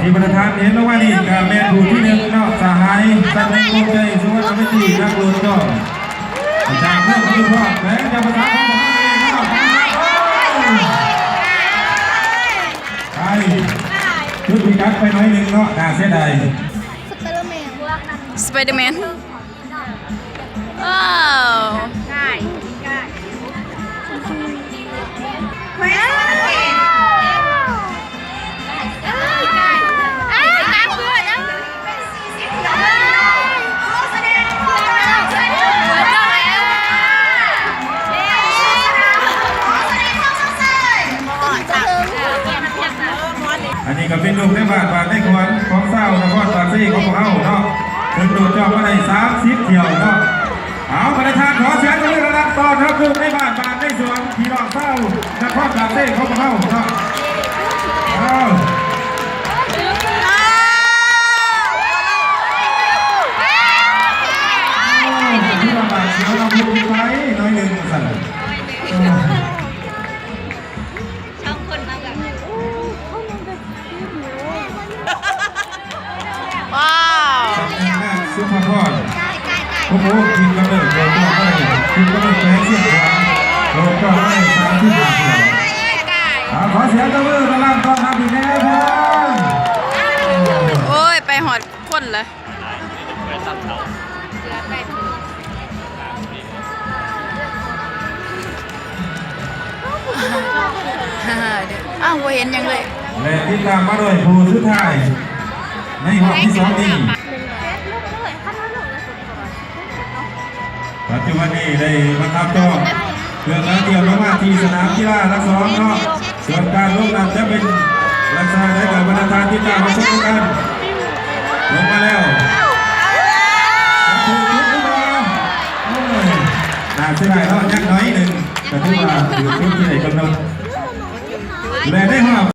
ที่ประธานเห็นแล้วว่านี่กับแม่ผู้ที่หนึ่งเนาะสหายสันติโกใจสุวรรณวิธีนักลุนก็จากเรื่องคือพ่อแม่จะประธานของผมเองเนาะไปชุดพิกัดไปน้อยหนึ่งเนาะน่าเสียดายสไปเดอร์แมนว้าวอันนี้ก็เป็นลูกในบ้านบาทในขวัญของเศร้านครปากซี่ของพวกเขาเนาะถึงดูจอบมาได้30 เที่ยวเนาะเอาประธานขอเสียงกันเลยนะครับตอนครับลูกในบ้านบาทในสวนพี่น้องเศร้านครปากซี่ของพวกเขาเนาะเอาที่เราบาดเสียวเราพูดไปน้อยหนึ่งสั่นว้าวซุปเปอร์ทอดโอ้โหกินกันเลยโดนก็ได้กินกันเลยแพ้เสียงหวานโดนก็ได้30 บาทขอเสียงตบมือต้อนรับต้อนรับอีกแล้วเพื่อนโอ้ยไปหอดคนเลยอ้าวเห็นยังเลยและติดตามมาโดยผู้สุดท้ายในห้องที่2นี้ปัจจุบันนี้ได้มาทำต่อเพื่อการเกี่ยวกับว่าที่สนามกีฬาทั้ง2เนาะส่วนการลงนามจะเป็นลักษณะในการบรรทานที่ตามมาชมกันลงมาแล้วถูกทุบขึ้นมาน่าเสียดายเนาะยักน้อยหนึ่งแต่ที่ว่าถูกทุบที่ไหนกำหนดและได้ห้อง